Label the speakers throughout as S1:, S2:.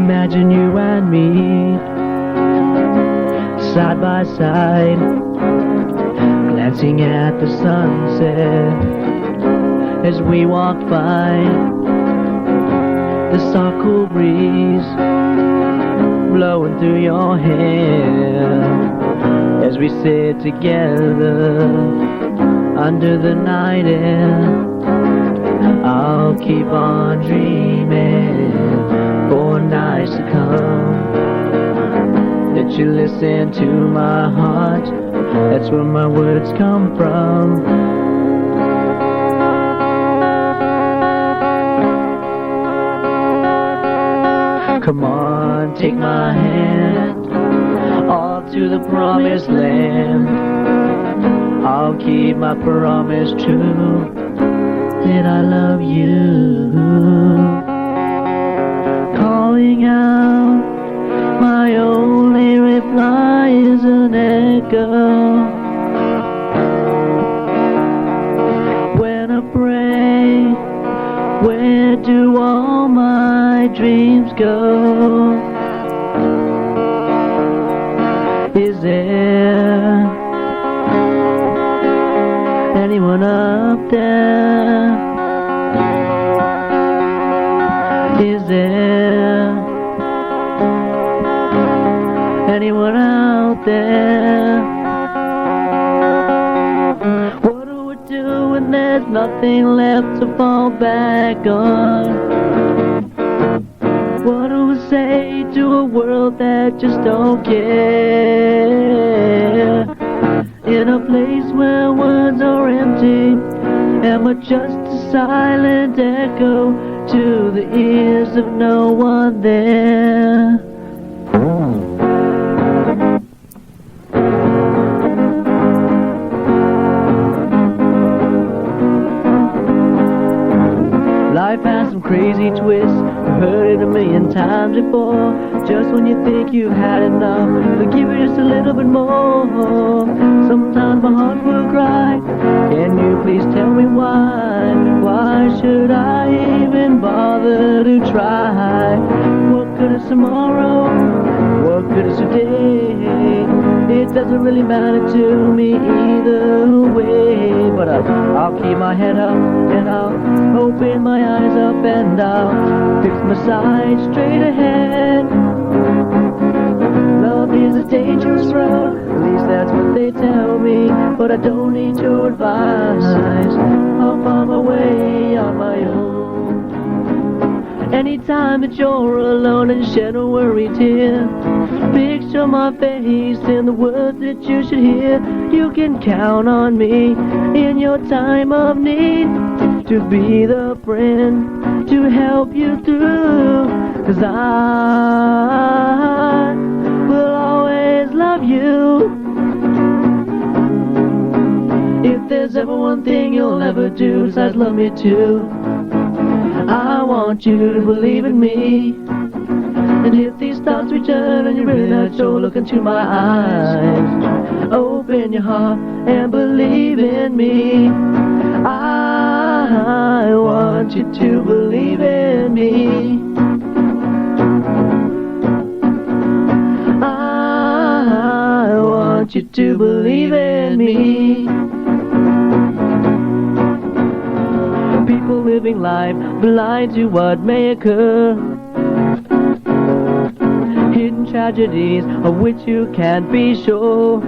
S1: Imagine you and me, side by side, glancing at the sunset as we walk by. The soft cool breeze blowing through your hair as we sit together under the night air. I'll keep on dreaming for nights to come. Let you listen to my heart, that's where my words come from. Come on, take my hand, all to the promised land. I'll keep my promise true, that I love you. Calling out, my only reply is an echo. When I pray, where do all my dreams go? Is there anyone up there? Is there anyone out there? What do we do when there's nothing left to fall back on? What do we say to a world that just don't care? In a place where words are empty, am I just a silent echo to the ears of no one there? Life has some crazy twists, you've heard it a million times before. Just when you think you've had enough, they'll give you just a little bit more. Sometimes my heart will cry, can you please tell me why? Why should I even bother to try? What good is tomorrow? What good is today? It doesn't really matter to me either way. But I'll keep my head up and I'll open my eyes up and I'll fix my sights straight ahead. Love is a dangerous road, at least that's what they tell me. But I don't need your advice, I'll find my way on my own. Anytime that you're alone and shed a worried tear, picture my face and the words that you should hear. You can count on me in your time of need, to be the friend to help you through. 'Cause I will always love you. If there's ever one thing you'll ever do besides love me too, I want you to believe in me. And if these thoughts return and you're really not sure, look into my eyes, open your heart and believe in me. I want you to believe in me. I want you to believe in me. People living life blind to what may occur, hidden tragedies of which you can't be sure.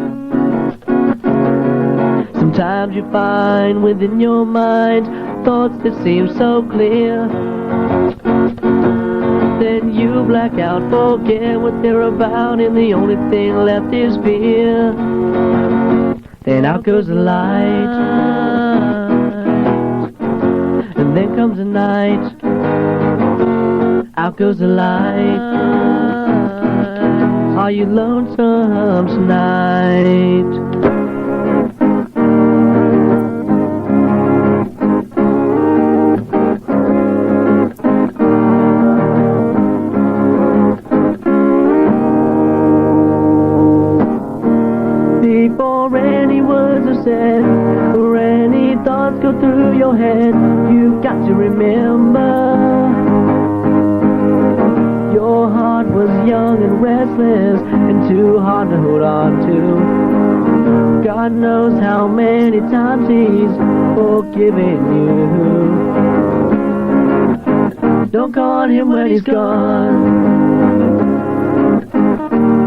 S1: Sometimes you find within your mind thoughts that seem so clear, then you black out, forget what they're about, and the only thing left is fear. Then out goes the light, and then comes the night. Out goes the light. Are you lonesome tonight? Before any words are said, or any thoughts go through your head, you've got to remember your heart heart was young and restless and too hard to hold on to. God knows how many times he's forgiven you. Don't call on him when he's gone.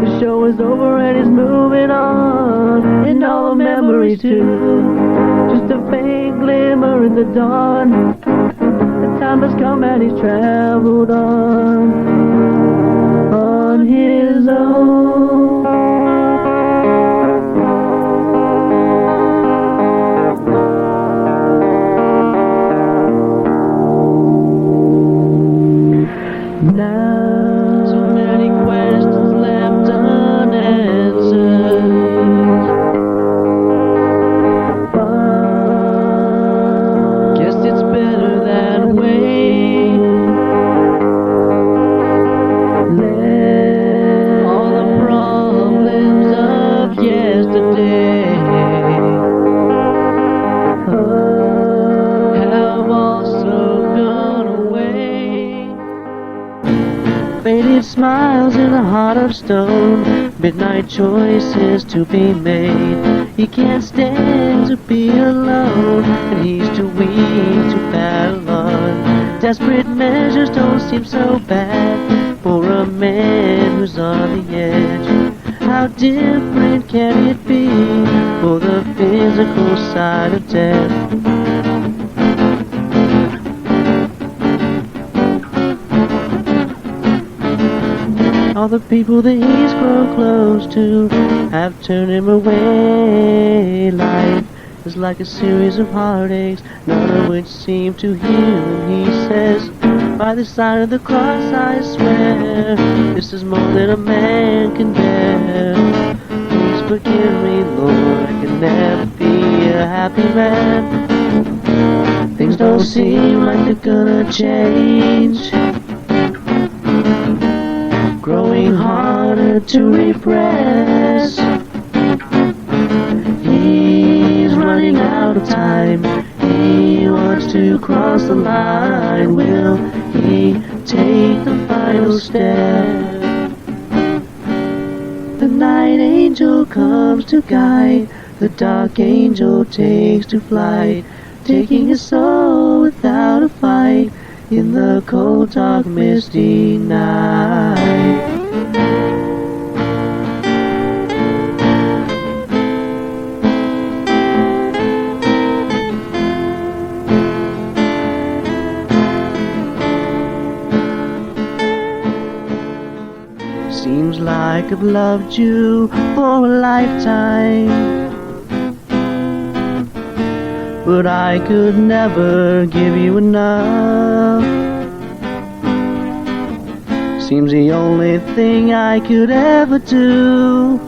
S1: The show is over and he's moving on, and all the memories too. Just a faint glimmer in the dawn. The time has come and he's traveled on his own. Now, so many questions left unanswered. But guess it's better that way. Let all the problems of yesterday have also gone away. Faded smiles in a heart of stone, midnight choices to be made. He can't stand to be alone, and he's too weak to battle on. Desperate measures don't seem so bad for a man who's on the edge. How different can it be for the physical side of death? All the people that he's grown close to have turned him away. Life is like a series of heartaches, none of which seem to heal him. He says, by the side of the cross I swear, this is more than a man can bear. Please forgive me, Lord, I can never be a happy man. Things don't seem like they're gonna change, growing harder to repress. He's running out of time. He wants to cross the line. Will he take the final step? The night angel comes to guide. The dark angel takes to flight, taking his soul without a fight in the cold, dark, misty night. Seems like I've loved you for a lifetime, but I could never give you enough. Seems the only thing I could ever do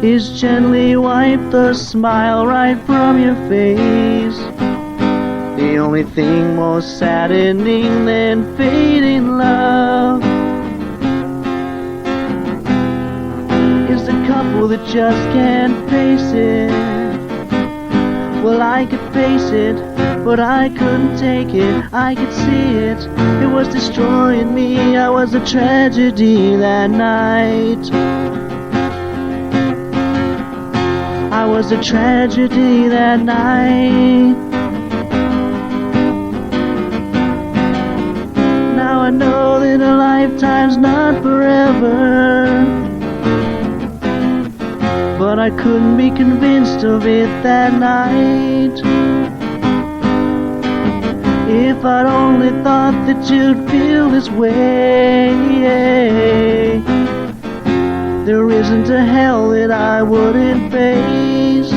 S1: is gently wipe the smile right from your face. The only thing more saddening than fading love is the couple that just can't face it. Well, I could face it, but I couldn't take it. I could see it, it was destroying me. I was a tragedy that night. I was a tragedy that night. Now I know that a lifetime's not forever, but I couldn't be convinced of it that night. If I'd only thought that you'd feel this way, there isn't a hell that I wouldn't face.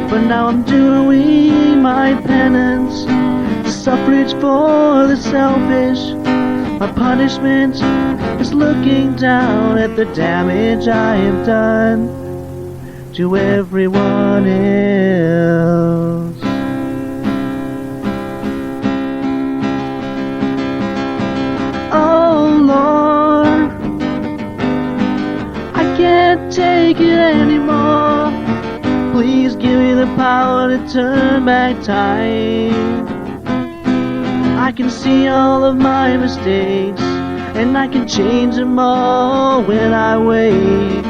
S1: But now I'm doing my penance, suffrage for the selfish. My punishment is looking down at the damage I have done to everyone else. Oh Lord, I can't take it anymore. Please give me the power to turn back time. I can see all of my mistakes, and I can change them all when I wait.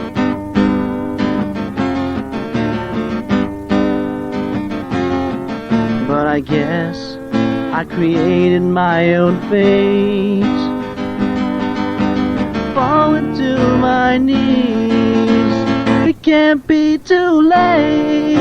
S1: But I guess I created my own fate, falling to my knees. It can't be too late.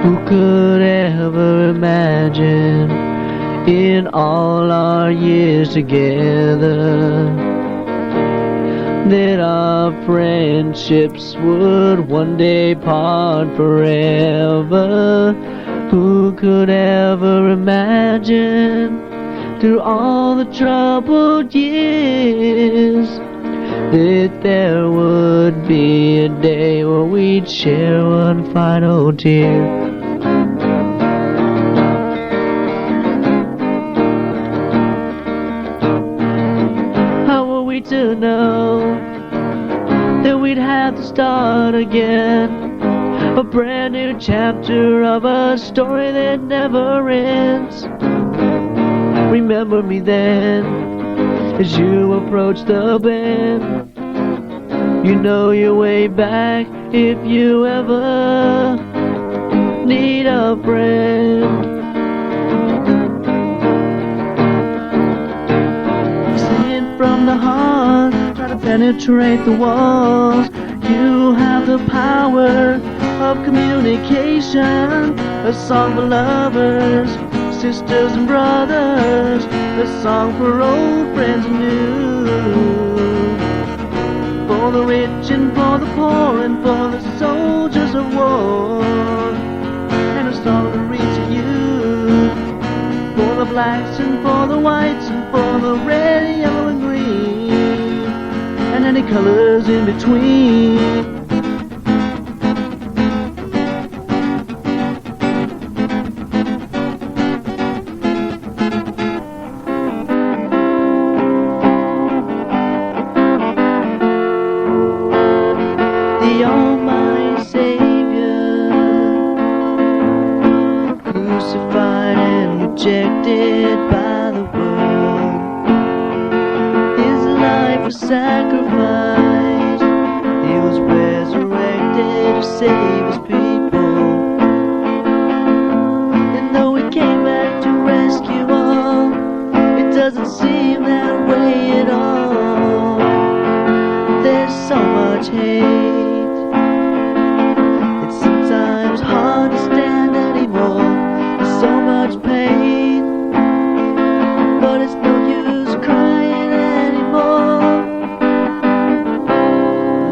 S1: Who could ever imagine in all our years together that our friendships would one day part forever? Who could ever imagine through all the troubled years that there would be a day where we'd share one final tear? To know that we'd have to start again, a brand new chapter of a story that never ends. Remember me then as you approach the bend. You know your way back if you ever need a friend. From the heart, try to penetrate the walls. You have the power of communication. A song for lovers, sisters and brothers. A song for old friends and new. For the rich and for the poor and for the soldiers of war. And a song to reach you. For the blacks and for the whites and for the red, yellow and green, and any colors in between. The Almighty Savior, crucified and rejected by the world, his life was sacrificed, he was resurrected to save his people. And though he came back to rescue all, it doesn't seem that way at all. There's so much hate, it's sometimes hard to stand anymore. There's so much pain, but it's no use crying anymore.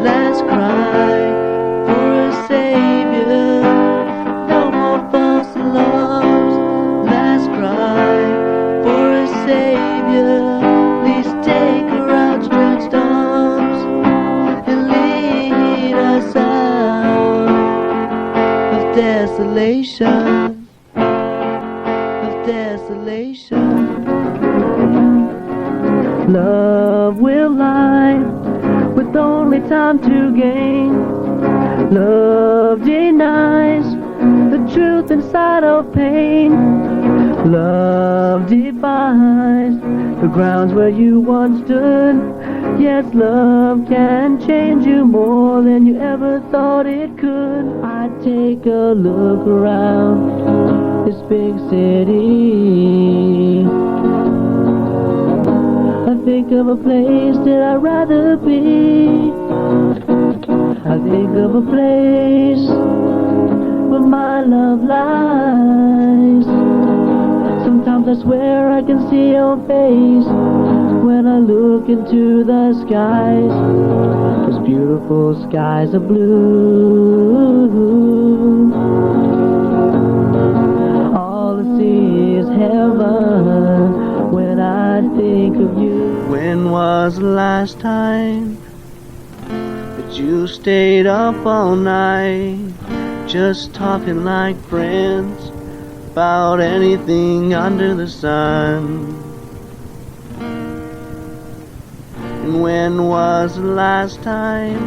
S1: Let's cry for a savior, no more false alarms. Let's cry for a savior, please take her outstretched arms and lead us out of desolation. Desolation. Love will lie with only time to gain. Love denies the truth inside of pain. Love defies the grounds where you once stood. Yes, love can change you more than you ever thought it could. I take a look around this big city. I think of a place that I'd rather be. I think of a place where my love lies. Sometimes I swear I can see your face when I look into the skies. Those beautiful skies of blue. All I see is heaven when I think of you. When was the last time that you stayed up all night, just talking like friends about anything under the sun. And when was the last time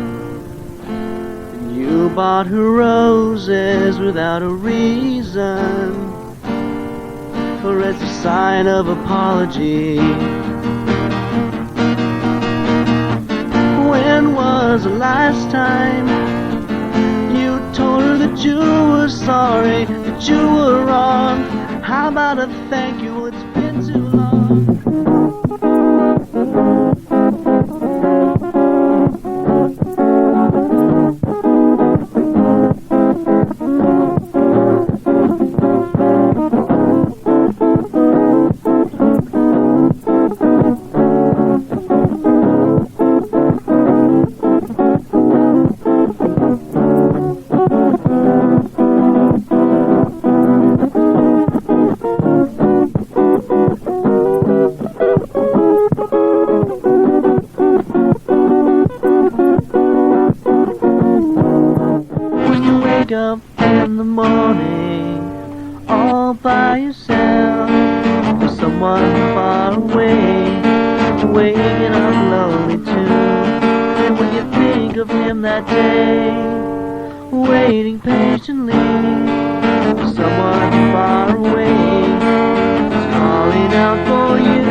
S1: you bought her roses without a reason, or as a sign of apology? When was the last time you told her that you were sorry, that you were wrong? How about a thank you? It's been too long. Up in the morning all by yourself, with someone far away, waking up lonely too. And when you think of him that day, waiting patiently for someone far away, calling out for you,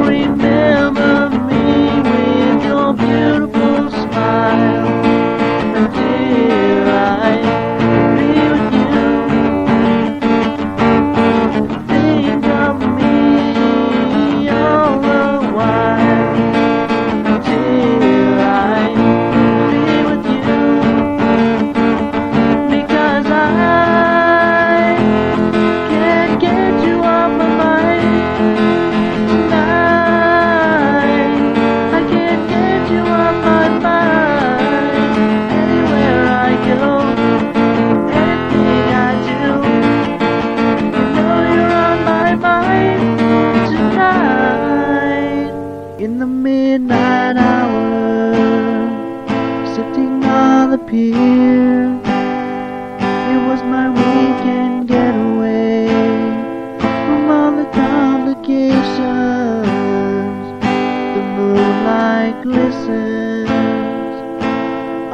S1: remember me with your beautiful smile. In the midnight hour, sitting on the pier, it was my weekend getaway from all the complications. The moonlight glistens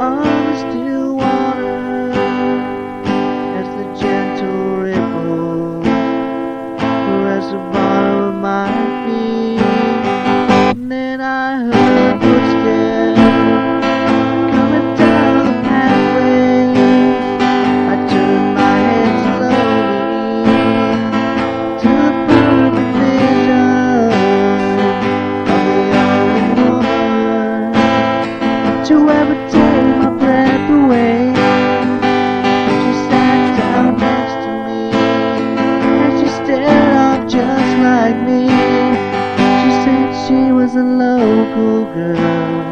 S1: on the still water as the gentle ripples caress the bottom of my feet. Then I heard footsteps coming down the pathway. I turned my head slowly to the perfect vision of the only woman to ever take my breath away. She sat down next to me and she stared off just like me. She was a local girl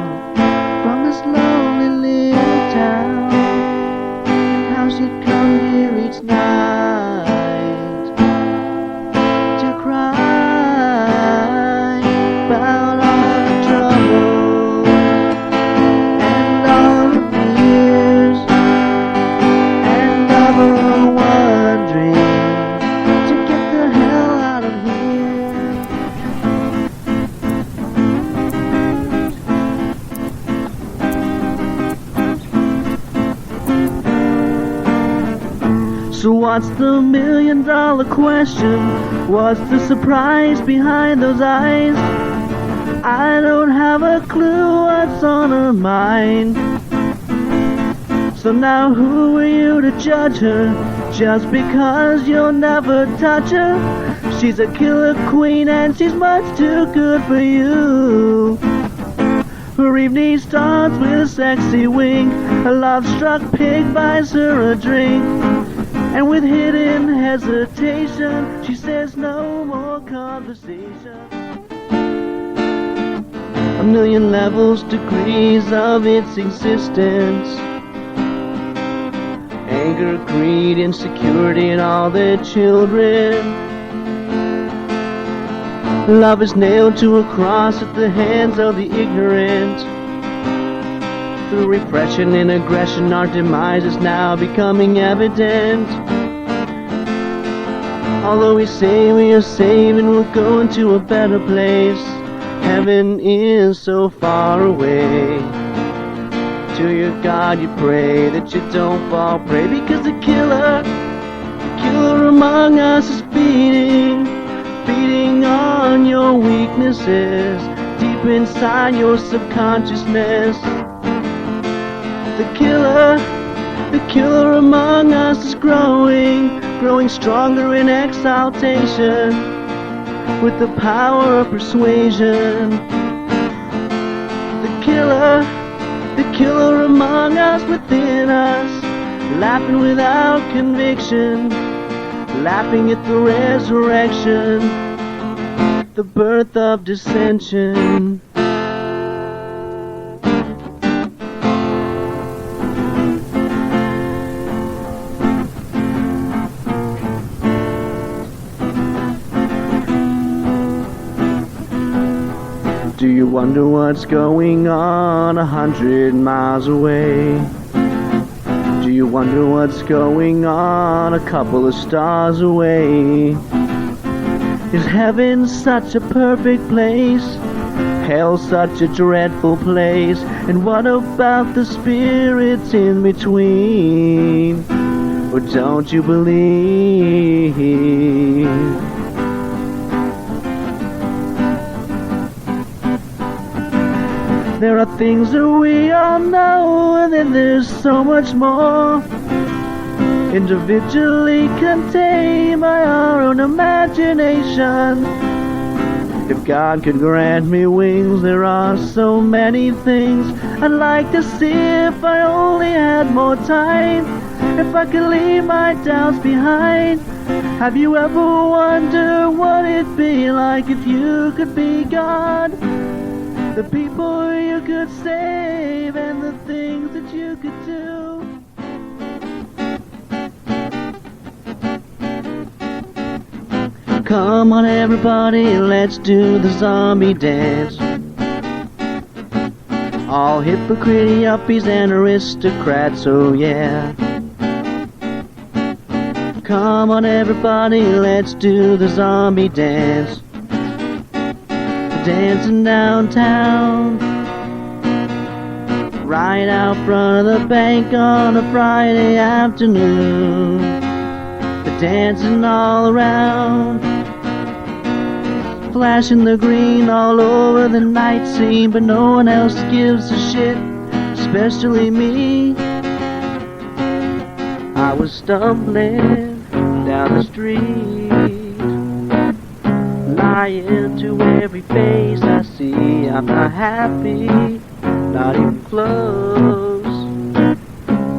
S1: from this lonely little town, and how she'd come here each night to cry about all the trouble and all the fears and all her wondering to get the hell out of here. So what's the $1 million question? What's the surprise behind those eyes? I don't have a clue what's on her mind. So now who are you to judge her? Just because you'll never touch her? She's a killer queen and she's much too good for you. Her evening starts with a sexy wink. A love-struck pig buys her a drink, and with hidden hesitation, she says no more conversation. A million levels, degrees of its existence. Anger, greed, insecurity, and all their children. Love is nailed to a cross at the hands of the ignorant. Through repression and aggression, our demise is now becoming evident. Although we say we are saving, we'll go into a better place. Heaven is so far away. To your God you pray that you don't fall prey, because the killer among us is feeding on your weaknesses, deep inside your subconsciousness. The killer among us is growing stronger in exaltation, with the power of persuasion. The killer among us, within us, laughing without conviction, laughing at the resurrection, the birth of dissension. Do you wonder what's going on 100 miles away? Do you wonder what's going on a couple of stars away? Is heaven such a perfect place? Hell such a dreadful place? And what about the spirits in between? Or don't you believe? There are things that we all know, and then there's so much more, individually contained by our own imagination. If God could grant me wings, there are so many things I'd like to see if I only had more time, if I could leave my doubts behind. Have you ever wondered what it'd be like if you could be God? The people you could save and the things that you could do. Come on everybody, let's do the zombie dance. All hypocrite yuppies and aristocrats, oh yeah. Come on everybody, let's do the zombie dance. Dancing downtown, right out front of the bank on a Friday afternoon. They're dancing all around, flashing the green all over the night scene, but no one else gives a shit, especially me. I was stumbling down the street, lying to every face I see. I'm not happy, not even close,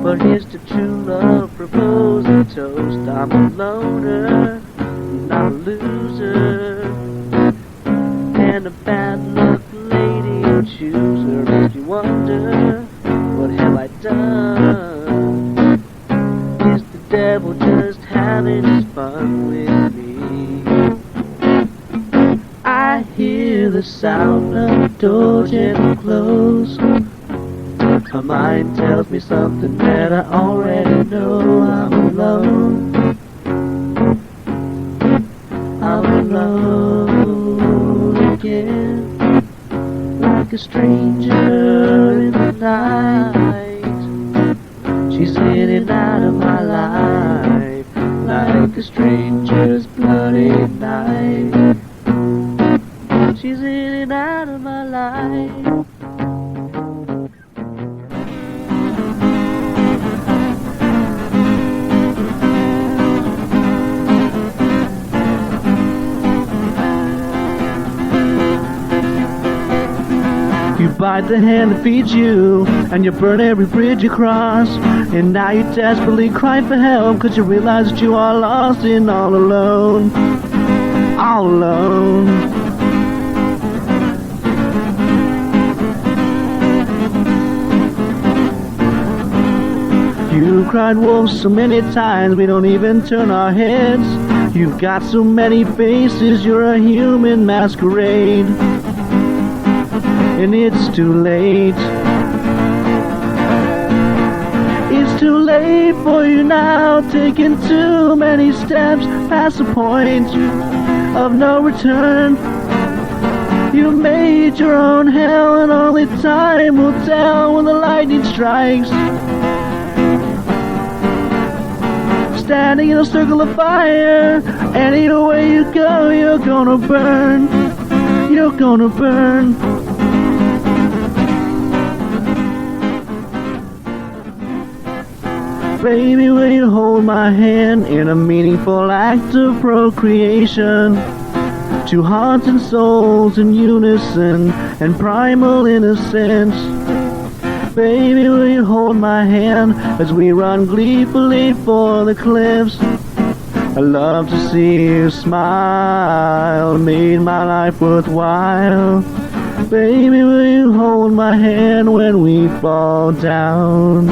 S1: but here's to true love, propose a toast. I'm a loner, not a loser, and a bad luck lady who chooser. Makes me wonder, what have I done? Is the devil just having his fun with me? I hear the sound of the door gently close. My mind tells me something that I already know. I'm alone. I'm alone again, like a stranger in the night. She's in and out of my life, like a stranger's bloody knife. She's in and out of my life. You bite the hand that feeds you, and you burn every bridge you cross. And now you desperately cry for help, 'cause you realize that you are lost and all alone. All alone. You cried wolf so many times we don't even turn our heads. You've got so many faces, you're a human masquerade. And it's too late. It's too late for you now, taking too many steps past the point of no return. You made your own hell, and only time will tell when the lightning strikes. Standing in a circle of fire, and either way you go, you're gonna burn. You're gonna burn. Baby, will you hold my hand in a meaningful act of procreation? Two hearts and souls in unison and primal innocence. Baby, will you hold my hand as we run gleefully for the cliffs? I love to see you smile, made my life worthwhile. Baby, will you hold my hand when we fall down?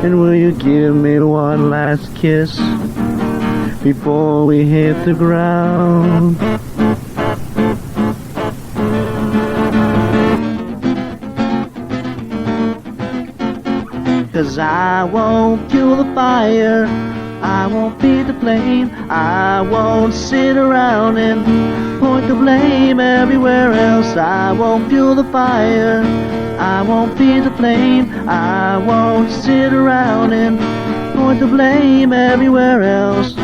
S1: And will you give me one last kiss before we hit the ground? Cause I won't fuel the fire, I won't feed the flame, I won't sit around and point the blame everywhere else. I won't fuel the fire, I won't feed the flame, I won't sit around and point the blame everywhere else.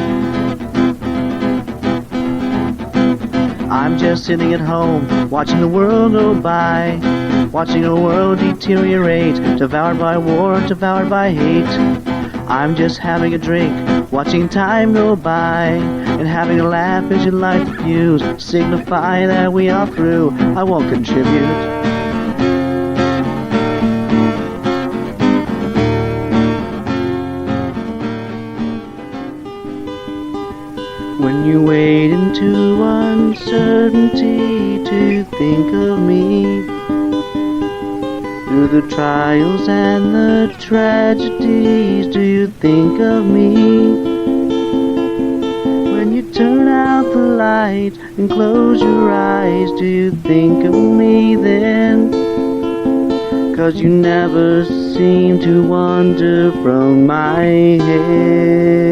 S1: I'm just sitting at home, watching the world go by, watching a world deteriorate, devoured by war, devoured by hate. I'm just having a drink, watching time go by, and having a laugh as you light the fuse, signify that we are through. I won't contribute. When you wade into uncertainty to think of me, through the trials and the tragedies, do you think of me? When you turn out the light and close your eyes, do you think of me then? 'Cause you never seem to wander from my head.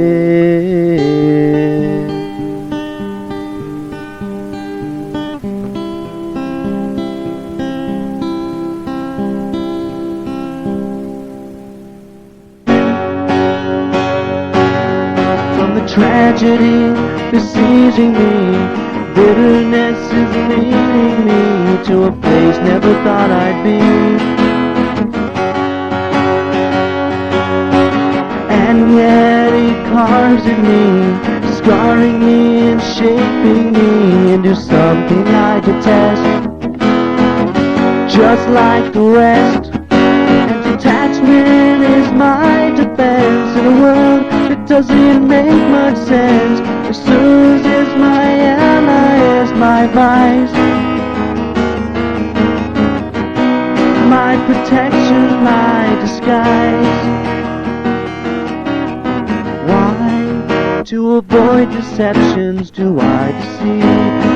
S1: Tragedy besieging me, bitterness is leading me to a place never thought I'd be. And yet it carves at me, scarring me and shaping me into something I detest. Just like the rest, and detachment is my defense in a world that doesn't make much sense. As soon as my ally is my vice, my protection, my disguise. Why, to avoid deceptions, do I deceive?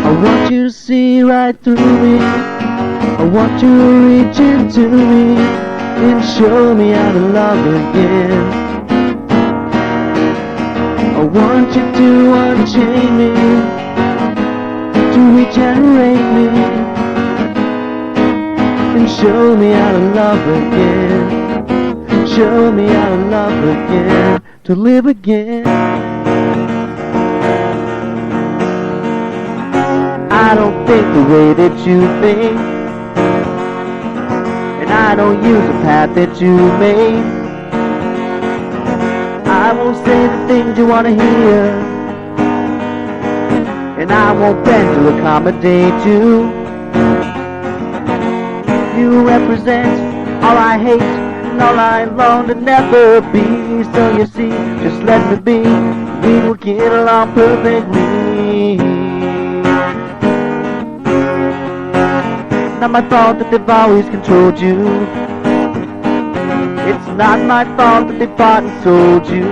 S1: I want you to see right through me. I want you to reach into me and show me how to love again. I want you to unchain me, to regenerate me, and show me how to love again. Show me how to love again, to live again. I don't think the way that you think, and I don't use the path that you made. I won't say the things you want to hear, and I won't bend to accommodate you. You represent all I hate and all I long to never be. So you see, just let me be, we will get along perfectly. Not my fault that they've always controlled you. It's not my fault that they bought and sold you.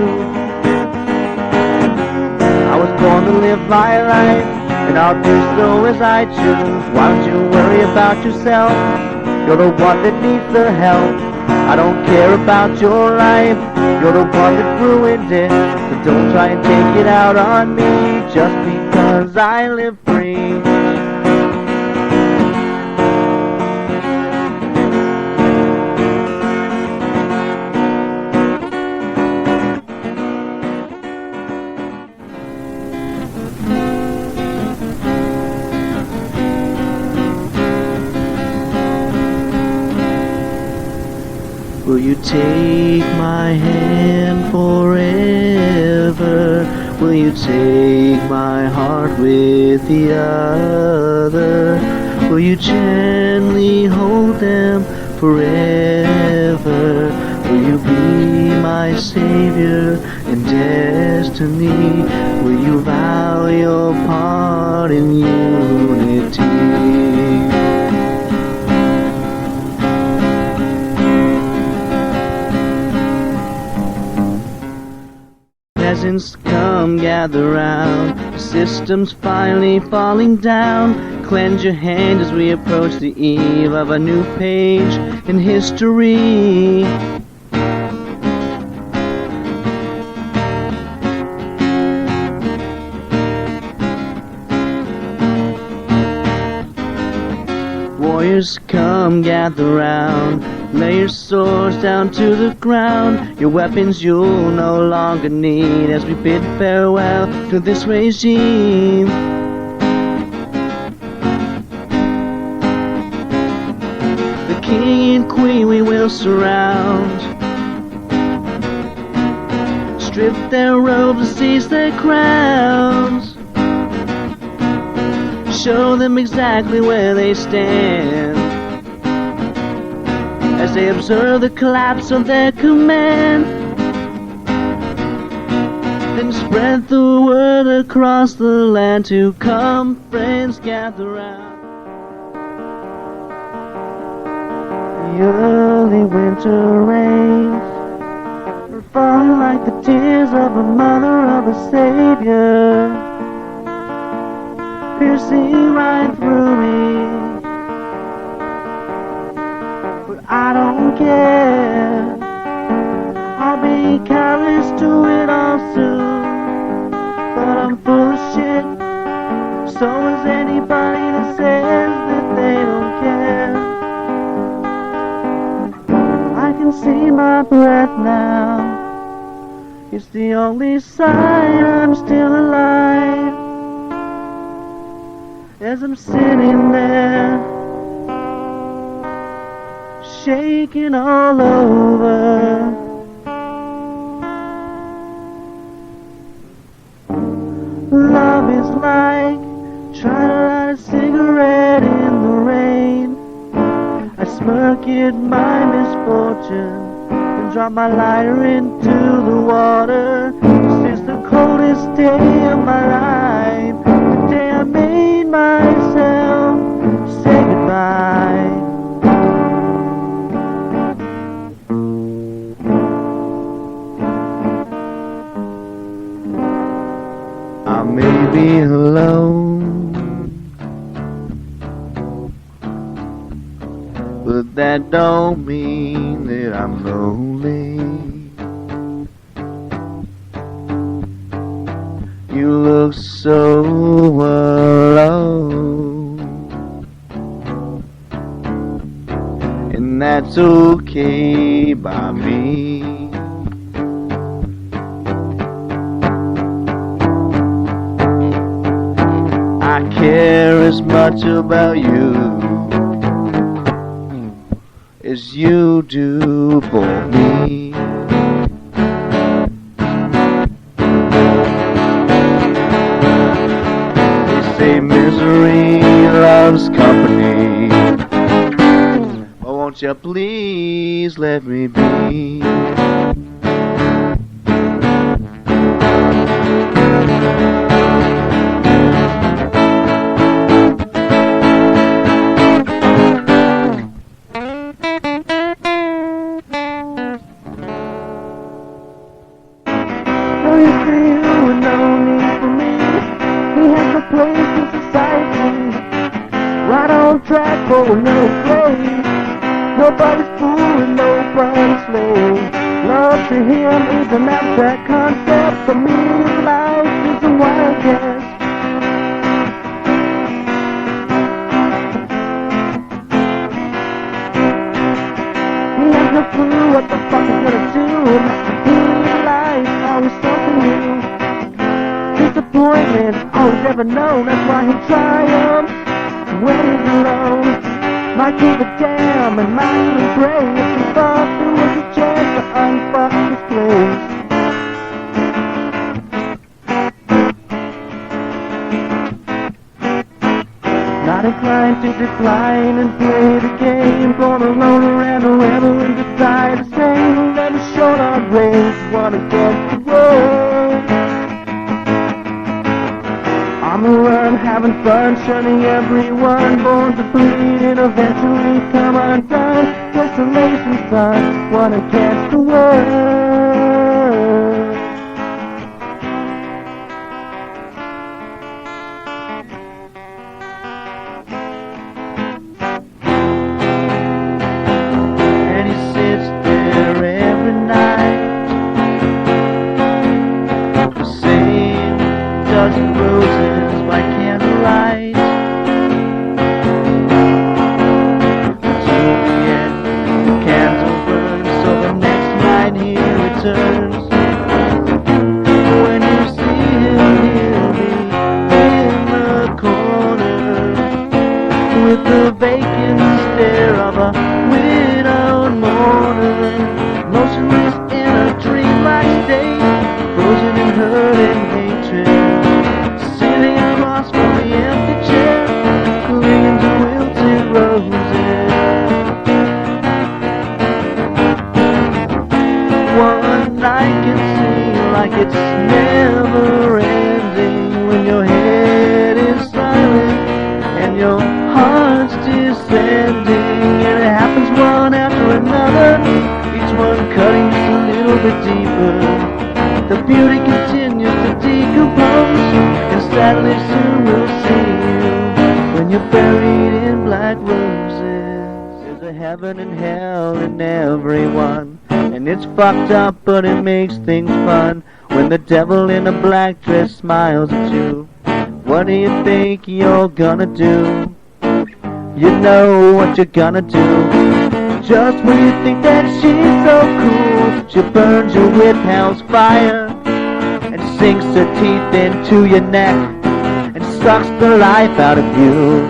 S1: I was born to live my life, and I'll do so as I choose. Why don't you worry about yourself You're the one that needs the help. I don't care about your life. You're the one that ruined it. So don't try and take it out on me just because I live free. Will you take my hand forever? Will you take my heart with the other? Will you gently hold them forever? Will you be my savior and destiny? Will you vow your part in unity? Peasants, come gather round. The system's finally falling down. Cleanse your hand as we approach the eve of a new page in history. Warriors, come gather round. Lay your swords down to the ground. Your weapons you'll no longer need as we bid farewell to this regime. The king and queen we will surround. Strip their robes and seize their crowns. Show them exactly where they stand as they observe the collapse of their command. Then spread the word across the land to come, friends, gather round. The early winter rains are falling like the tears of a mother of a savior, piercing right through me. I don't care, I'll be callous to it all soon. But I'm full of shit, so is anybody that says that they don't care. I can see my breath now, it's the only sign I'm still alive. As I'm sitting there, shaking all over. Love is like trying to light a cigarette in the rain. I smirk at my misfortune and drop my lighter into the water. This is the coldest day of my life, the day I made myself say goodbye. I may be alone, but that don't mean that I'm lonely. You look so alone, and that's okay by me. I care as much about you as you do for me. They say misery loves company, but won't you please let me be? Right on track for another place. Nobody's fool and nobody's slave. Love to him is an abstract concept. For me, life is a wild guess. He has no clue what the fuck he's gonna do. His life, always something new. Disappointment, all he's ever known. That's why he triumphs when he's alone. Might give a damn and might even pray if he thought there was a chance to unfuck his place. Not inclined to decline and play the game. Gonna roll around whoever we decide to stay. Let us short our race, one against the world. On the run, having fun, shunning everyone. Born to bleed and eventually come undone. Desolation, son, one against the world. And he sits there every night, the same dozen roses by candlelight. Juliet, the candle burns, so the next night he returns. When you see him, he'll be in the corner with the vacant stare of a widowed mourner, motionless in a dreamlike state, frozen in hurt and hatred, sitting across from the empty chair, clinging to wilted roses. One night can seem like it's never ending when your head is silent and your heart's descending, and it happens one after another, each one cutting just a little bit deeper. The beauty continues to decompose, and sadly soon we'll see you when you're buried in black roses. There's a heaven and hell in everyone, and it's fucked up, but it makes things fun when the devil in a black dress smiles at you. What do you think you're gonna do? You know what you're gonna do. Just when you think that she's so cool, she burns you with hell's fire and sinks her teeth into your neck and sucks the life out of you.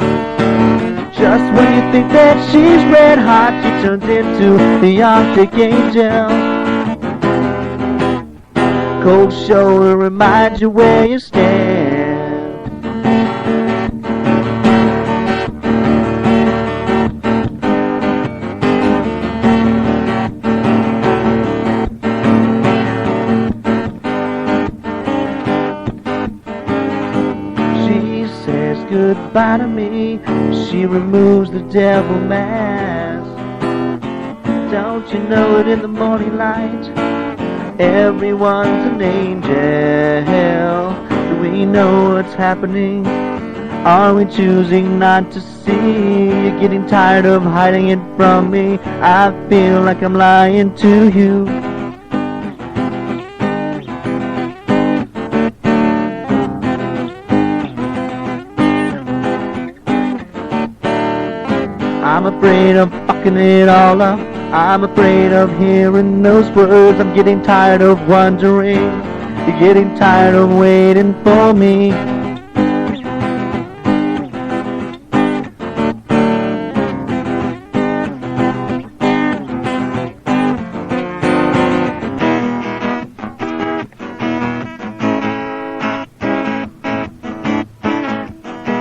S1: Just when you think that she's red hot, she turns into the Arctic Angel. Cold shoulder reminds you where you stand. Goodbye to me, she removes the devil mask. Don't you know it in the morning light? Everyone's an angel. Do we know what's happening? Are we choosing not to see? You're getting tired of hiding it from me. I feel like I'm lying to you. I'm afraid of fucking it all up. I'm afraid of hearing those words. I'm getting tired of wondering. You're getting tired of waiting for me.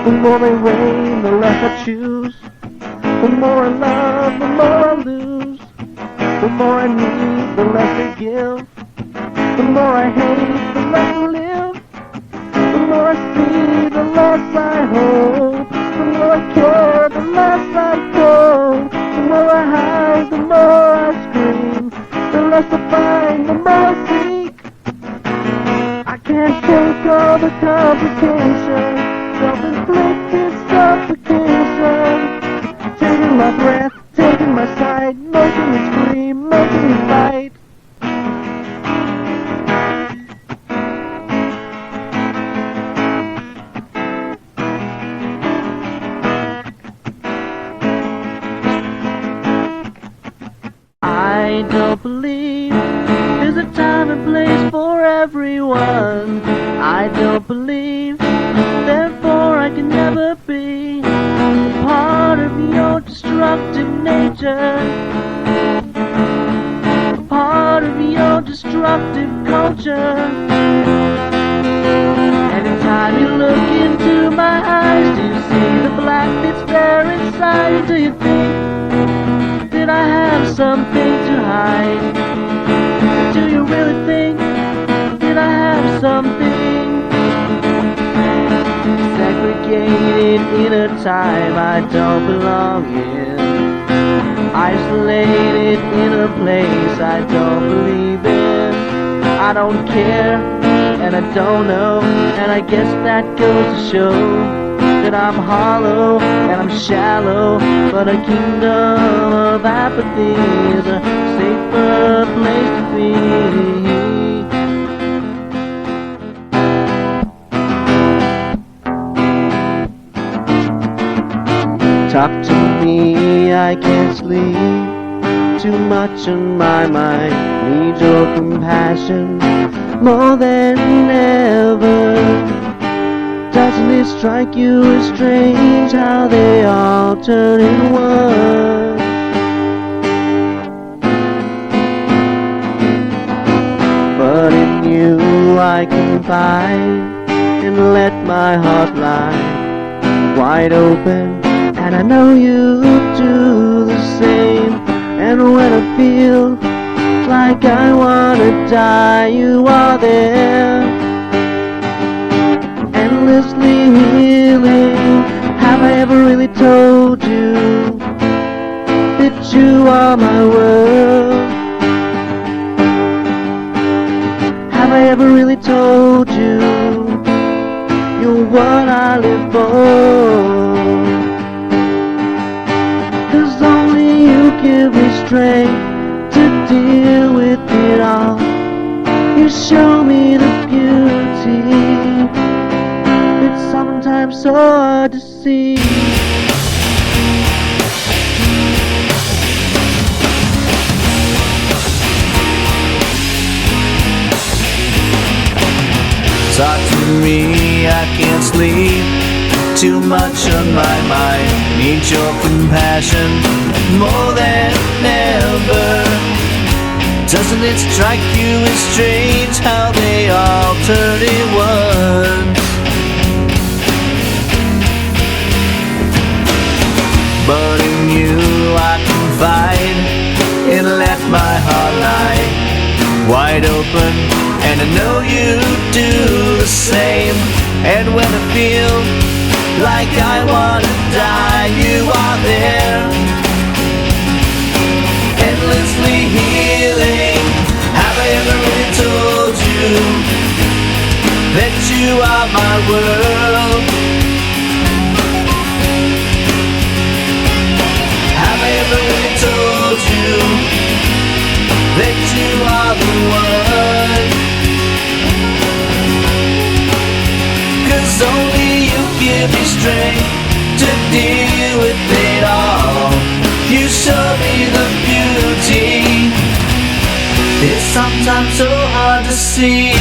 S1: The more they rain, the less I choose. The more I love, the more I lose. The more I need, the less they give. The more I hate, the less I live. The more I see, the less I hope. The more I care, the less I go. The more I hide, the more I scream. The less I find, the more I seek. I can't take all the complications. Self-inflicted suffocation. Taking my breath, taking my sight, vulture, part of your destructive culture. Anytime you look into my eyes, do you see the black that's there inside? Do you think that I have something to hide? Do you really think that I have something? Segregated in a time I don't belong in, isolated in a place I don't believe in. I don't care and I don't know, and I guess that goes to show that I'm hollow and I'm shallow, but a kingdom of apathy is a safer place to be. Talk to me, I can't sleep. Too much on my mind. Need your compassion more than ever. Doesn't it strike you as strange how they all turn in one? But in you I confide and let my heart lie wide open. And I know you do the same. And when I feel like I wanna die, you are there, endlessly healing. Have I ever really told you that you are my world? Have I ever really told you you're what I live for? 'Cause only you give me strength to deal with it all. You show me the beauty that's sometimes so hard to see.
S2: Talk to me, I can't sleep. Too much on my mind. Need your compassion more than ever. Doesn't it strike you as strange how they all turn in one? But in you I confide and let my heart lie wide open. And I know you do the same. And when I feel like I wanna die, you are there, endlessly healing. Have I ever really told you that you are my world? Have I ever really told you that you are the one? 'Cause only you give me strength to deal with it all. You show me the beauty. It's sometimes so hard to see.